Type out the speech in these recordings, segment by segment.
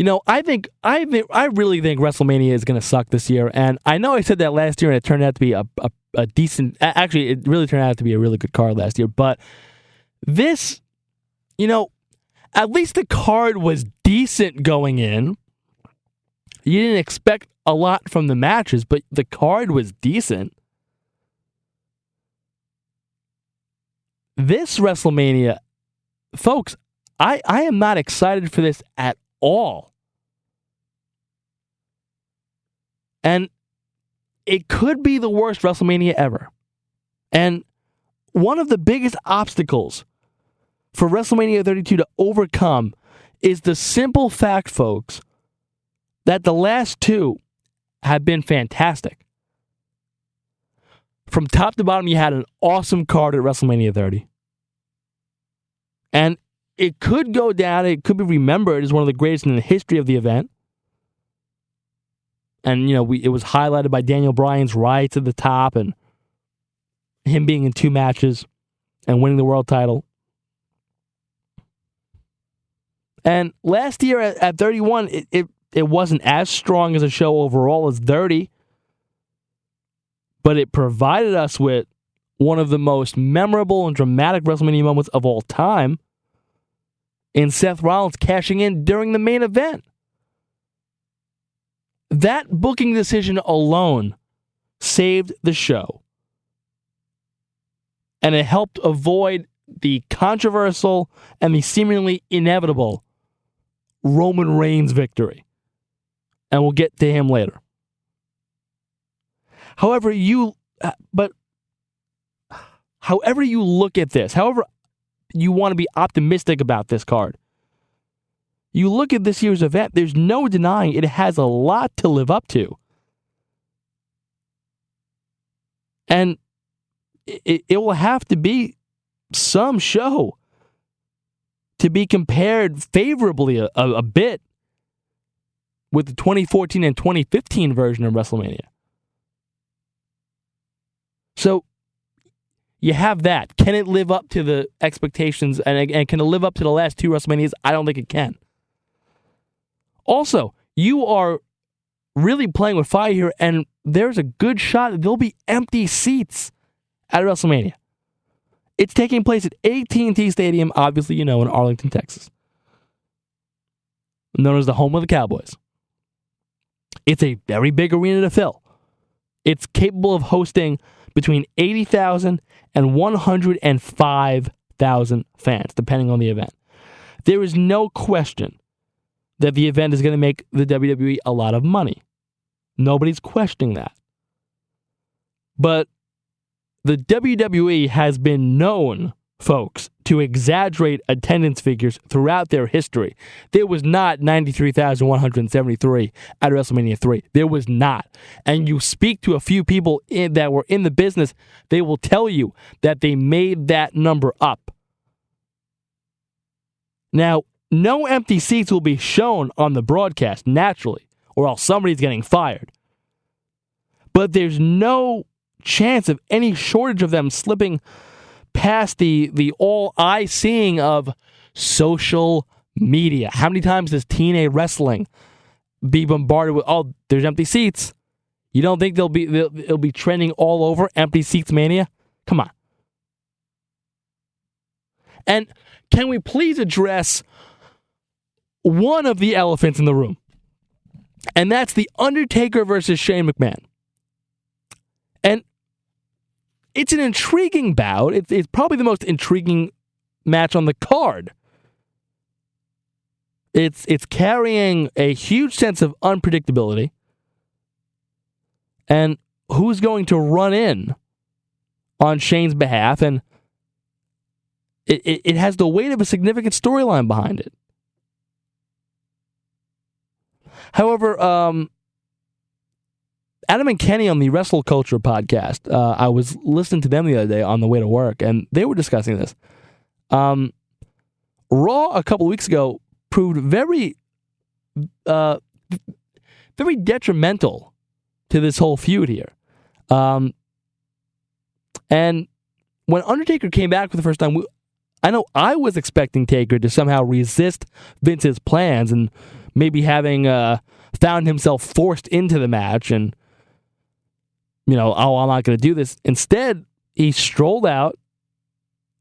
I really think WrestleMania is going to suck this year, and I know I said that last year, and it turned out to be a decent. Actually, it really turned out to be a really good card last year. But this, at least the card was decent going in. You didn't expect a lot from the matches, but the card was decent. This WrestleMania, folks, I am not excited for this at all. And it could be the worst WrestleMania ever. And one of the biggest obstacles for WrestleMania 32 to overcome is the simple fact, folks, that the last two have been fantastic. From top to bottom, you had an awesome card at WrestleMania 30. And it could go down, it could be remembered as one of the greatest in the history of the event. And, it was highlighted by Daniel Bryan's rise to the top and him being in 2 matches and winning the world title. And last year at 31, it wasn't as strong as a show overall as 30, but it provided us with one of the most memorable and dramatic WrestleMania moments of all time in Seth Rollins cashing in during the main event. That booking decision alone saved the show. And it helped avoid the controversial and the seemingly inevitable Roman Reigns victory. And we'll get to him later. However you look at this, however you want to be optimistic about this card, you look at this year's event, there's no denying it has a lot to live up to. And it will have to be some show to be compared favorably a bit with the 2014 and 2015 version of WrestleMania. So you have that. Can it live up to the expectations and can it live up to the last 2 WrestleManias? I don't think it can. Also, you are really playing with fire here, and there's a good shot that there'll be empty seats at WrestleMania. It's taking place at AT&T Stadium, obviously, in Arlington, Texas. Known as the home of the Cowboys. It's a very big arena to fill. It's capable of hosting between 80,000 and 105,000 fans, depending on the event. There is no question that the event is going to make the WWE a lot of money. Nobody's questioning that. But the WWE has been known, folks, to exaggerate attendance figures throughout their history. There was not 93,173 at WrestleMania 3. There was not. And you speak to a few people that were in the business, they will tell you that they made that number up. Now, no empty seats will be shown on the broadcast, naturally, or else somebody's getting fired. But there's no chance of any shortage of them slipping past the all-eye-seeing of social media. How many times does TNA Wrestling be bombarded with, there's empty seats? You don't think it'll be trending all over empty seats mania? Come on. And can we please address one of the elephants in the room? And that's The Undertaker versus Shane McMahon. And it's an intriguing bout. It's probably the most intriguing match on the card. It's carrying a huge sense of unpredictability. And who's going to run in on Shane's behalf? And it has the weight of a significant storyline behind it. However, Adam and Kenny on the Wrestle Culture podcast, I was listening to them the other day on the way to work, and they were discussing this. Raw a couple of weeks ago proved very detrimental to this whole feud here. And when Undertaker came back for the first time, I know I was expecting Taker to somehow resist Vince's plans and maybe having found himself forced into the match and, I'm not going to do this. Instead, he strolled out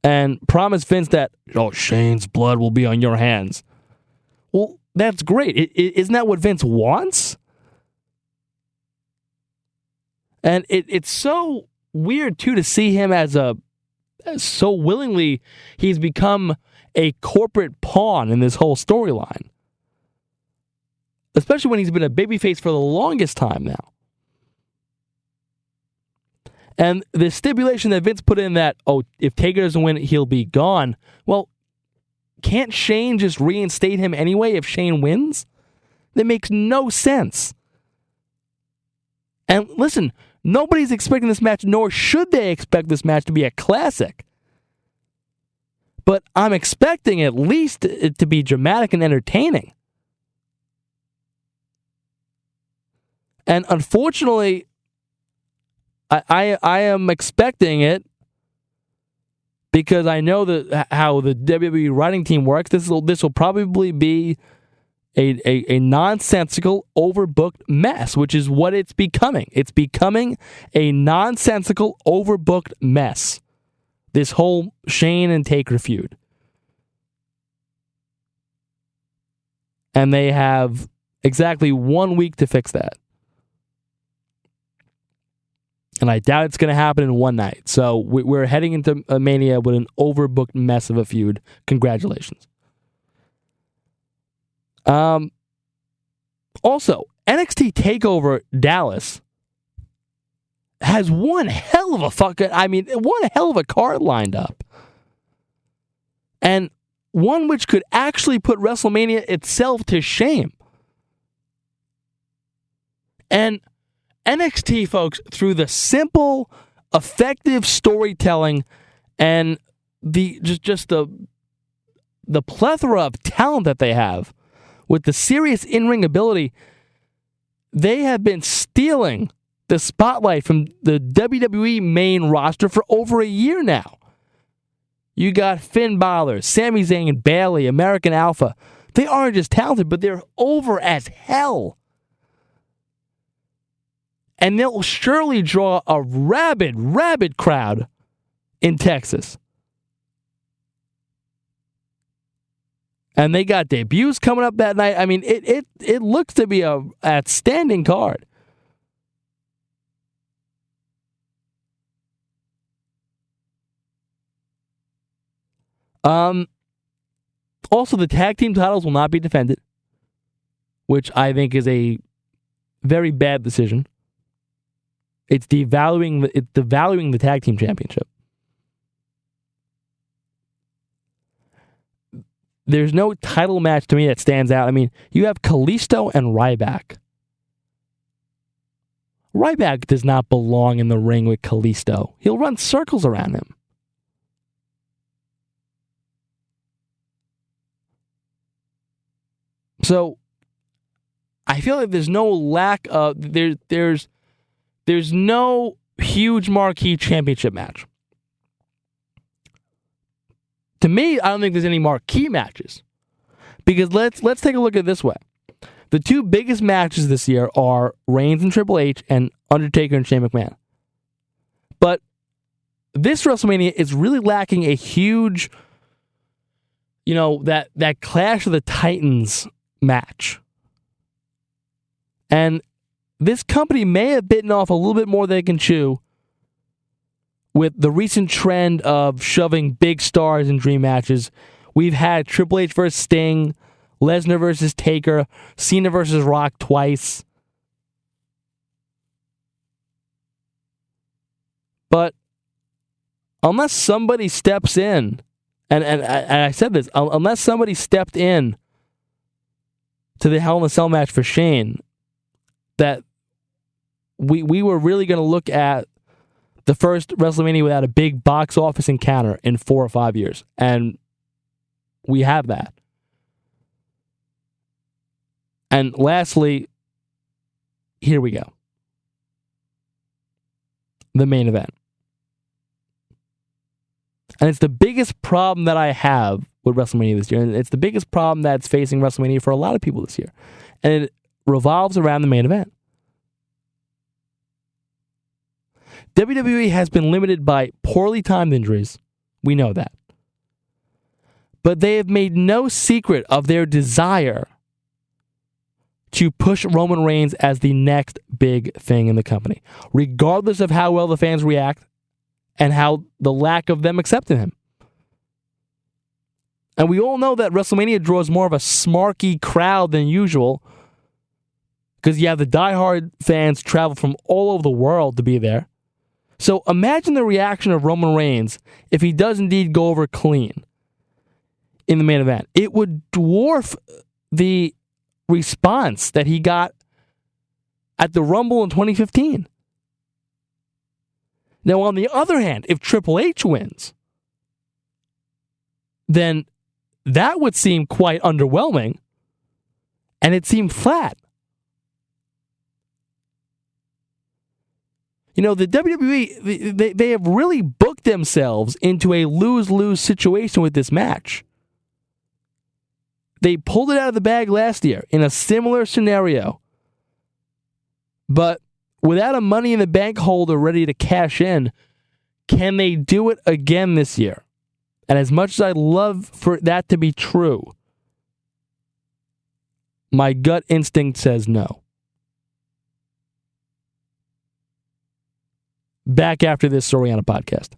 and promised Vince that, Shane's blood will be on your hands. Well, that's great. Isn't that what Vince wants? And it's so weird, too, to see him so willingly he's become a corporate pawn in this whole storyline. Especially when he's been a babyface for the longest time now. And the stipulation that Vince put in that, if Taker doesn't win, he'll be gone. Well, can't Shane just reinstate him anyway if Shane wins? That makes no sense. And listen, nobody's expecting this match, nor should they expect this match to be a classic. But I'm expecting at least it to be dramatic and entertaining. And unfortunately, I am expecting it because I know that how the WWE writing team works. This will probably be a nonsensical, overbooked mess, which is what it's becoming. It's becoming a nonsensical, overbooked mess. This whole Shane and Taker feud. And they have exactly 1 week to fix that. And I doubt it's going to happen in one night. So we're heading into a Mania with an overbooked mess of a feud. Congratulations. Also, NXT TakeOver Dallas has one hell of a card lined up. And one which could actually put WrestleMania itself to shame. And NXT, folks, through the simple, effective storytelling and the plethora of talent that they have, with the serious in-ring ability, they have been stealing the spotlight from the WWE main roster for over a year now. You got Finn Balor, Sami Zayn, Bayley, American Alpha. They aren't just talented, but they're over as hell. And they'll surely draw a rabid crowd in Texas. And they got debuts coming up that night. I mean, it looks to be an outstanding card. Also, the tag team titles will not be defended, which I think is a very bad decision. It's devaluing the tag team championship. There's no title match to me that stands out. I mean, you have Kalisto and Ryback. Ryback does not belong in the ring with Kalisto. He'll run circles around him. So, I feel like there's no lack of... There's no huge marquee championship match. To me, I don't think there's any marquee matches. Because let's take a look at it this way. The two biggest matches this year are Reigns and Triple H and Undertaker and Shane McMahon. But this WrestleMania is really lacking a huge, that Clash of the Titans match. And this company may have bitten off a little bit more than they can chew with the recent trend of shoving big stars in dream matches. We've had Triple H versus Sting, Lesnar versus Taker, Cena versus Rock twice. But unless somebody steps in, and I said this, unless somebody stepped in to the Hell in a Cell match for Shane, that we were really going to look at the first WrestleMania without a big box office encounter in 4 or 5 years. And we have that. And lastly, here we go. The main event. And it's the biggest problem that I have with WrestleMania this year. And it's the biggest problem that's facing WrestleMania for a lot of people this year. And it revolves around the main event. WWE has been limited by poorly timed injuries. We know that. But they have made no secret of their desire to push Roman Reigns as the next big thing in the company, regardless of how well the fans react and how the lack of them accepting him. And we all know that WrestleMania draws more of a smarky crowd than usual because you have the diehard fans travel from all over the world to be there. So imagine the reaction of Roman Reigns if he does indeed go over clean in the main event. It would dwarf the response that he got at the Rumble in 2015. Now, on the other hand, if Triple H wins, then that would seem quite underwhelming, and it seemed flat. You know, the WWE, they have really booked themselves into a lose-lose situation with this match. They pulled it out of the bag last year in a similar scenario. But without a Money in the Bank holder ready to cash in, can they do it again this year? And as much as I'd love for that to be true, my gut instinct says no. Back after this Soriano podcast.